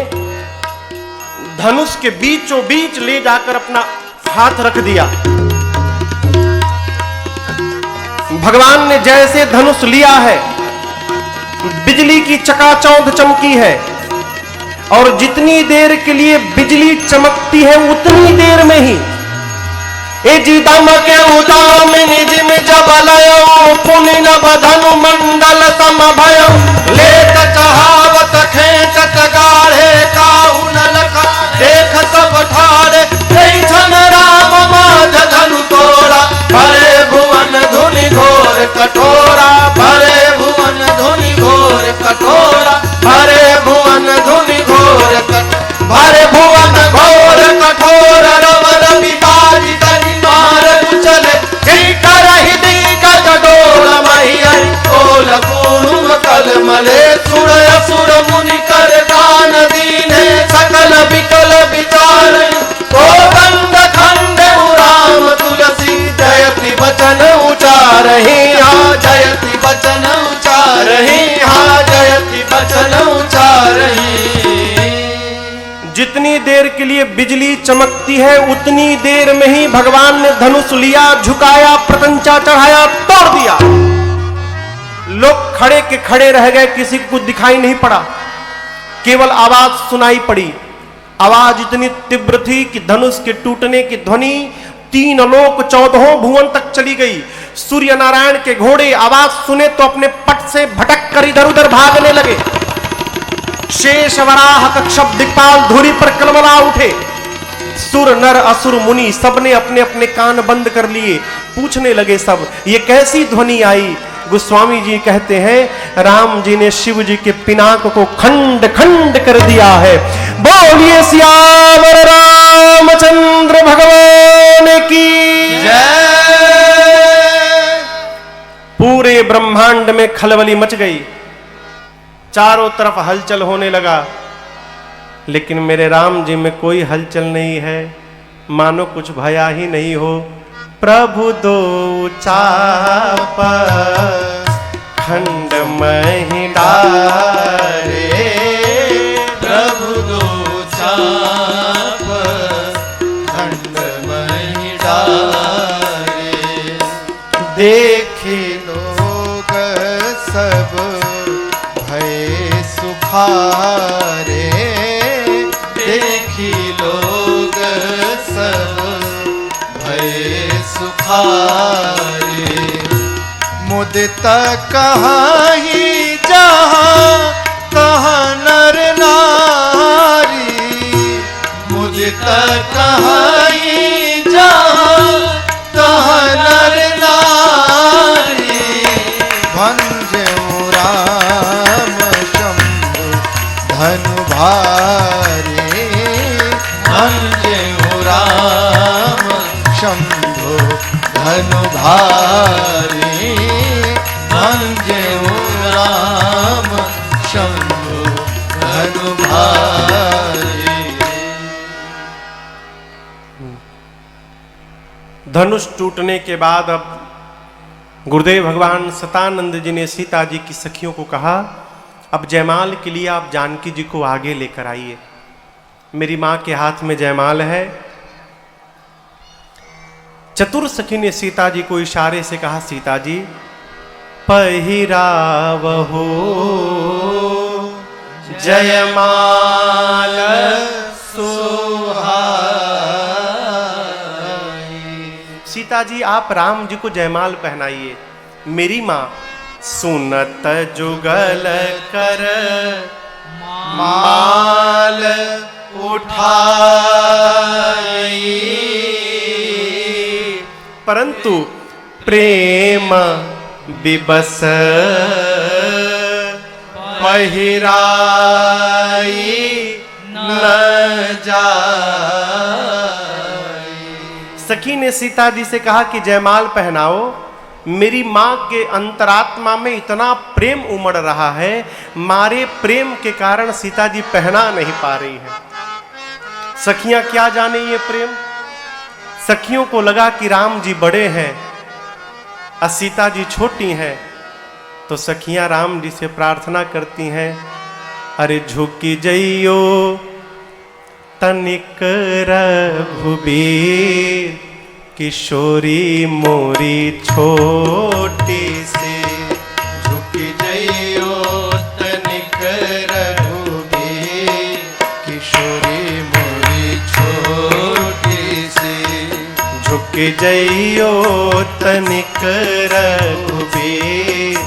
धनुष के बीचों बीच ले जाकर अपना हाथ रख दिया। भगवान ने जैसे धनुष लिया है, बिजली की चकाचौंध चमकी है। और जितनी देर के लिए बिजली चमकती है उतनी देर में ही ए जीदम के उदाम निज में जबलयो, पुनि न बधनु मंडल समभयो, लेत चहावत खेचत गाढ़े काहु न लखा, देख सब ठारे कई छन राम माध धनु तोड़ा, भरे भुवन धुनि घोर कठोरा, भरे भुवन धुनि घोर कठोरा, भरे भुवन धुनि घोर भरे भुवन घोर कठोर, रव रवि बाजी तनि मार कुचले, जीकर ही दिग्गज डोल महियन, ओल पूर्व कल मले सुर असुर मुनि कर दान दीने, सकल विकल विचार गोबंद खंड राम तुलसी, जयति वचन उचारहि हा, जयति वचन उचारहि हा, जयति वचन उचारहि। जितनी देर के लिए बिजली चमकती है उतनी देर में ही भगवान ने धनुष लिया, झुकाया, प्रतंचा चढ़ाया, तोड़ दिया। लोग खड़े के खड़े रह गए, किसी को कुछ दिखाई नहीं पड़ा, केवल आवाज सुनाई पड़ी। आवाज इतनी तीव्र थी कि धनुष के टूटने की ध्वनि 3 लोक 14 भुवन तक चली गई। सूर्य नारायण के घोड़े आवाज सुने तो अपने पट से भटक कर इधर उधर भागने लगे। शेष वराह कक्षप दिक्पाल धुरी पर कलमला उठे। सुर नर असुर मुनि सबने अपने अपने कान बंद कर लिए। पूछने लगे सब, ये कैसी ध्वनि आई? गोस्वामी जी कहते हैं राम जी ने शिव जी के पिनाक को खंड खंड कर दिया है। बोलिए सियावर रामचंद्र भगवान की जय। पूरे ब्रह्मांड में खलबली मच गई, चारों तरफ हलचल होने लगा, लेकिन मेरे राम जी में कोई हलचल नहीं है। मानो कुछ भया ही नहीं हो। प्रभु दो चाप खंड मही डारे, प्रभु दो चाप खंड मही डारे। देखी लोग सब भय सुखारे, देखी लोग सब भय सुखारे। मुदित कहीं जहाँ तहाँ नर नारी, मुदित कहीं जहाँ तहाँ नर नारी। भंजऊ राम शंभु धनु भारे, भंजऊ राम शंभु धनु भारे, भंजऊ राम शंभु धनु भारे। धनुष टूटने के बाद अब गुरुदेव भगवान सतानंद जी ने सीता जी की सखियों को कहा, अब जयमाल के लिए आप जानकी जी को आगे लेकर आइए। मेरी माँ के हाथ में जयमाल है। चतुर सखी ने सीता जी को इशारे से कहा, सीता जी पहिरावहो जयमाल सोहाई। सीता जी आप राम जी को जयमाल पहनाइए। मेरी माँ सुनत जुगल कर माल उठाई, परंतु प्रेम विबस पहिराई न जाई। सखी ने सीता जी से कहा कि जयमाल पहनाओ। मेरी माँ के अंतरात्मा में इतना प्रेम उमड़ रहा है, मारे प्रेम के कारण सीता जी पहना नहीं पा रही हैं। सखियां क्या जाने ये प्रेम। सखियों को लगा कि राम जी बड़े हैं और सीता जी छोटी हैं, तो सखियां राम जी से प्रार्थना करती हैं, अरे झुकी जइयो तनिक रघुबीर, किशोरी मोरी छोटी सी। झुकी जइयो तनिक रघुबीर, किशोरी मोरी छोटी सी। झुकी जइयो तनिक रघुबीर,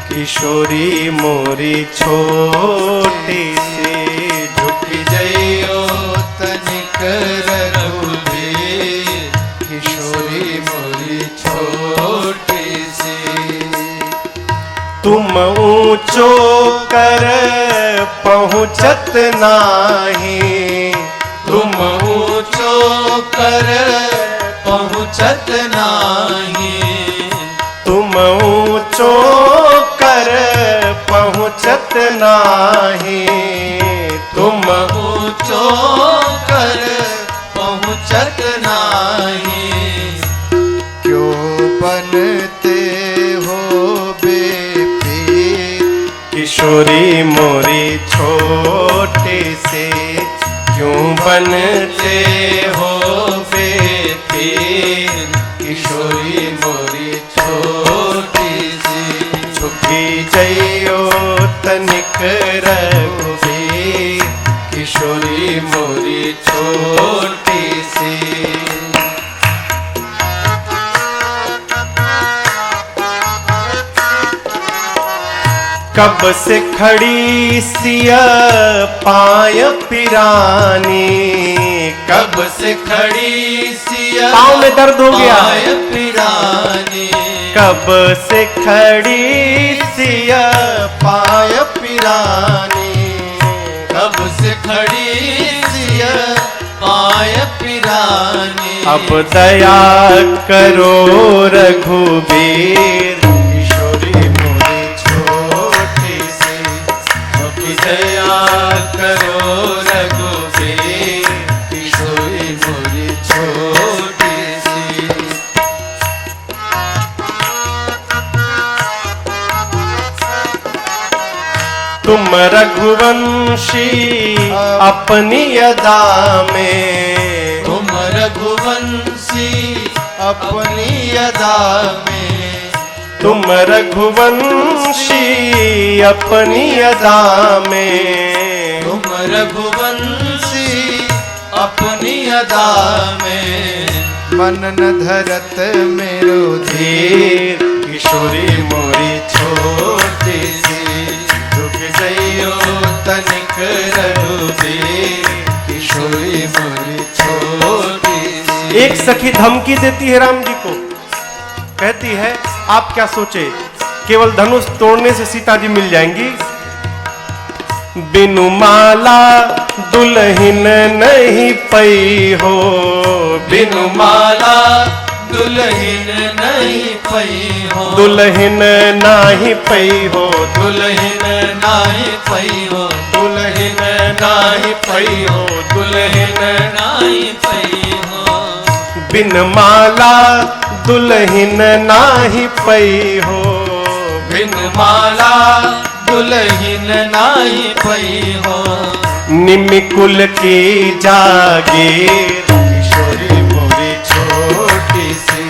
किशोरी मोरी छोटी सी। झुकी जइयो तनिक रघुबीर, किशोरी मोरी छोटी सी। तुम ऊंचो कर पहुँचत नाही, तुम ऊंचो कर पहुँचत नाही। तुम ऊंचो कर पहुँचत नाही। तुम ऊंचो कर पहुँचत नाही। क्यों बनते हो बेपीर, किशोरी मोरी छोटी से, क्यों बनते हो बेपीर, किशोरी मोरी छोटी सी। झुकी जइयो तनिक रघुबीर, किशोरी मोरी छोटी सी। कब से खड़ी सिया पाय पिरानी, कब से खड़ी सिया पाँव में दर्द हो गया। पाय पिरानी, कब से खड़ी सिया पाय पिरानी। कब से खड़ी सिया पाय पिरानी। अब दया करो रघुबीर, किशोरी मोरी छोटी सी। झुकी दया करो रघुबीर, किशोरी मोरी छोटी तुम रघुवंशी अपनी अदा में, तुम रघुवंशी अपनी अदा में, तुम रघुवंशी अपनी अदा में, तुम रघुवंशी अपनी अदा में, मन न धरत मेरो धीर, किशोरी मोरी छोटी सी, झुक जइयो तनिक रघुबीर, किशोरी मोरी छोटी सी। एक सखी धमकी देती है राम जी को, कहती है आप क्या सोचे केवल धनुष तोड़ने से सीता जी मिल जाएंगी? बिनु माला दुल्हन नहीं पई हो, बिनु माला दुल्हन नहीं पई हो, दुल्हन नाही पई हो, दुल्हन नाही पई हो, दुल्हन नाही पई हो, दुल्हन नाही पई हो, बिन माला दुल्हन नाही पई हो, बिन माला दुल्हन नाही पई हो, निमिकुल की जागीर, किशोरी मोरी छोटी सी,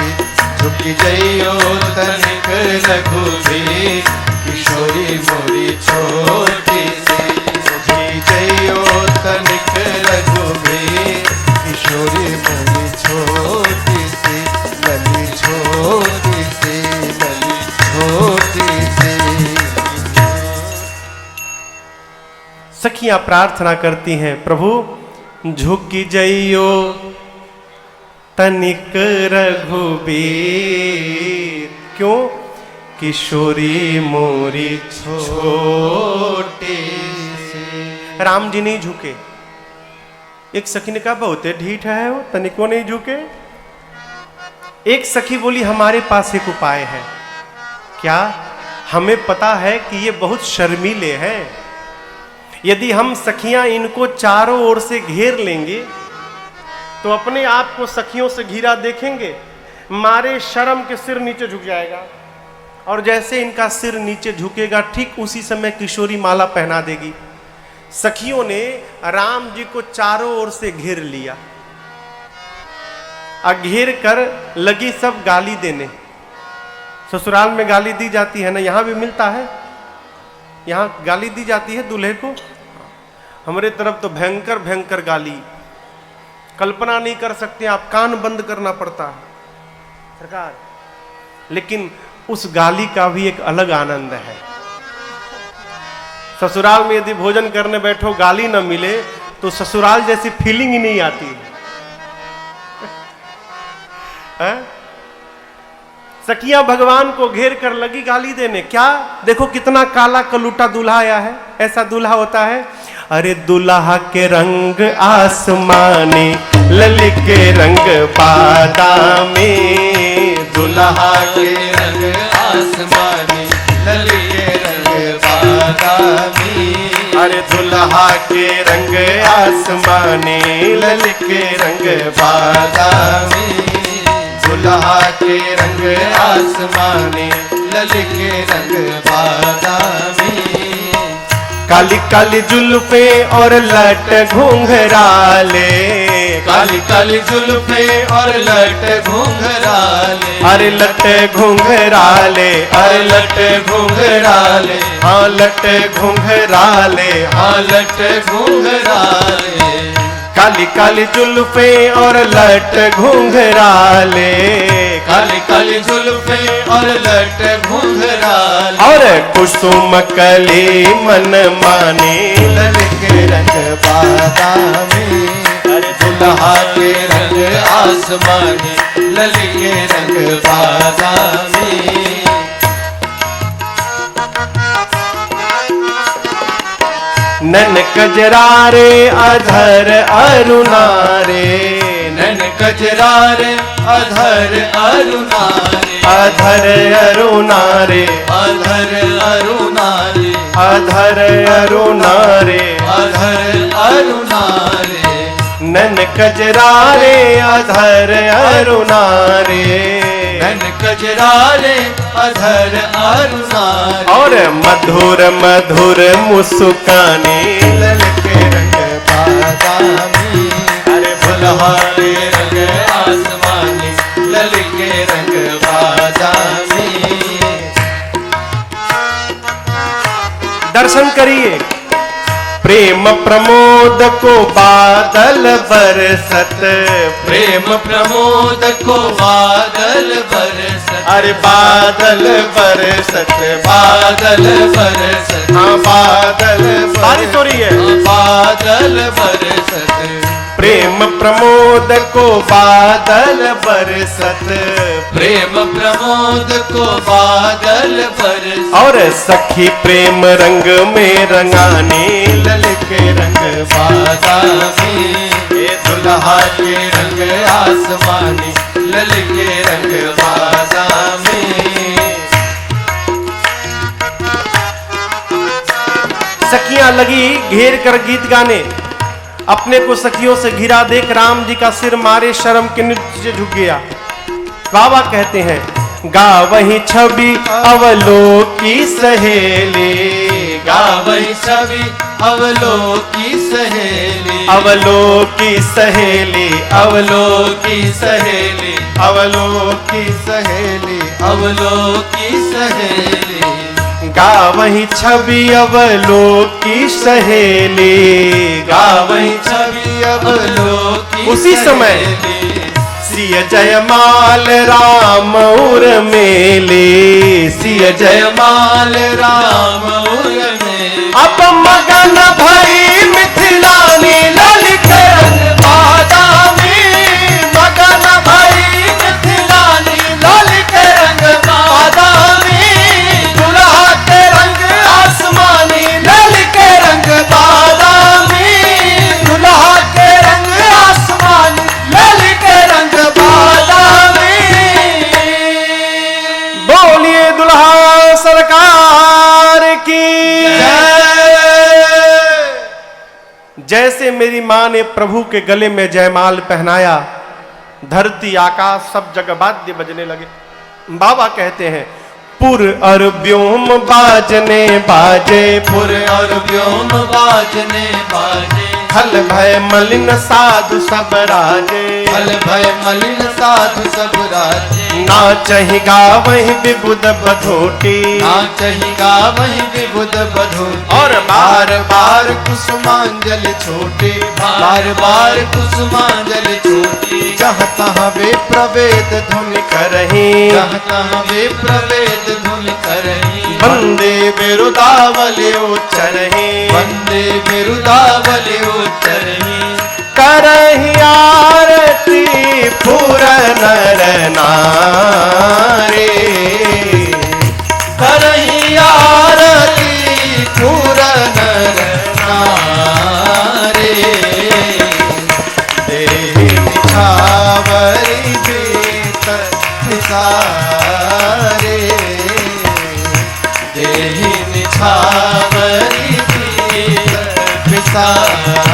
झुक जइयो तनिक रघुबीर, किशोरी मोरी छोटी सी, झुक जइयो तनिक रघुबीर, किशोरी मोरी छोटी सी, लली छोटी सी, लली छोटी सी। सखियां प्रार्थना करती हैं, प्रभु झुकी जइयो तनिक रघुबीर, क्यों? किशोरी मोरी छोटी सी। राम जी नहीं झुके। एक सखी ने कहा बहुत ढीठ है वो, तनिको नहीं झुके। एक सखी बोली हमारे पास एक उपाय है। क्या? हमें पता है कि ये बहुत शर्मीले हैं, यदि हम सखियां इनको चारों ओर से घेर लेंगे तो अपने आप को सखियों से घिरा देखेंगे, मारे शर्म के सिर नीचे झुक जाएगा, और जैसे इनका सिर नीचे झुकेगा ठीक उसी समय किशोरी माला पहना देगी। सखियों ने राम जी को चारों ओर से घेर लिया, घेर कर लगी सब गाली देने। ससुराल में गाली दी जाती है ना, यहां भी मिलता है, यहां गाली दी जाती है दूल्हे को। हमारे तरफ तो भयंकर भयंकर गाली, कल्पना नहीं कर सकते आप, कान बंद करना पड़ता है सरकार। लेकिन उस गाली का भी एक अलग आनंद है। ससुराल में यदि भोजन करने बैठो गाली न मिले तो ससुराल जैसी फीलिंग ही नहीं आती है? सखियां भगवान को घेर कर लगी गाली देने। क्या? देखो कितना काला कलूटा दूल्हा आया है। ऐसा दूल्हा होता है, अरे दूल्हा के रंग आसमानी, लली के रंग बादामी, दूल्हा के रंग आसमानी, लली के रंग बादामी, अरे दूल्हा के रंग आसमानी, लली के रंग बादामी, दूल्हा के रंग आसमानी, लली के रंग बादामी, काली काली जुल्फे और लट घूंघराले, काली काली जुल्फे और लट घूंघराले, अरे लट घूंघराले, अरे लट घूंघराले, हाँ लट घूंघराले, हाँ लट घूंघराले, काली काली जुल्फे और लट घूंघराले, काली काली जुल्फे और लट घूंघराले, और कुसुम कली मन मानी, लली के रंग बादामी, अरे दूल्हा के रंग आसमानी, लली के रंग बादामी, नन कजरारे अधर अरुणारे, नैन कजरारे अधर अरुणारे, अधर अरुणारे, अधर अरुणारे, अधर अरुणारे, अधर अरुणारे, नन कजरारे अधर अरुणारे, नन कजरारे अधर अरुणारे, और मधुर मधुर मुस्काने ललके रंग बादामी, अरे दुल्हा के रंग आसमानी, ललके रंग बादामी। दर्शन करिए। प्रेम प्रमोद को बादल बरसत, प्रेम प्रमोद को बादल बरसत, अरे बादल बरसत, बादल बरसत, हाँ बादल बारिश हो रही है। बादल बरसत, प्रेम प्रमोद को बादल बरसत, प्रेम प्रमोद को बादल बरसत, और सखी प्रेम रंग में रंगाने ललके रंग बादामी, ये दुल्हा के रंग आसमानी, ललके रंग बादामी। सखियां लगी घेर कर गीत गाने। अपने को सखियों से घिरा देख राम जी का सिर मारे शर्म के नृत्य से झुक गया। बाबा कहते हैं गा वही छवि अवलोकी सहेली, गावई छवि अवलोकी सहेली, अवलोकी सहेली, अवलोकी सहेली, अवलोकी सहेली, अवलोकी सहेली, गा वही छवि अवलोकी सहेली, गावई छवि अवलोकी उसी समय सहेली, सिय जयमाल राम उर मेले, सिय जयमाल राम में, अब मगन भई मिथिलानी ललित रंग बादामी, मगन भई मिथिलानी, ललित रंग बादामी, दुल्हा के रंग आसमानी, ललित रंग बादामी, दुल्हा के रंग आसमानी, ललित रंग बादामी। बोलिए दुल्हा सरकार की जैसे मेरी माँ ने प्रभु के गले में जयमाल पहनाया, धरती आकाश सब जगह वाद्य बजने लगे। बाबा कहते हैं पुर और व्योम बाजने बाजे, पुर और व्योम बाजने बाजे, खल भय मलिन साधु सब राजे, फल भय मलिन साधु सब राजे, नाचहि गावहि विबुध बधोटी, नाचहि गावहि विबुध बधो, और बार बार कुसुमांजल छोटे, बार बार कुसुमांजल छोटे, जहाँ तहाँ वे प्रवेद धुन करही, जहाँ तहाँ वे प्रवेद धुन करही, वंदे बिरुदावली उच्चरही, वंदे बिरुदावली उच्चरही, करही आरती पूर नर नारी, करही आरती पूर नर नारी, देहि निछावरी बीत निसारे, देहि निछावरी बीत निसारे।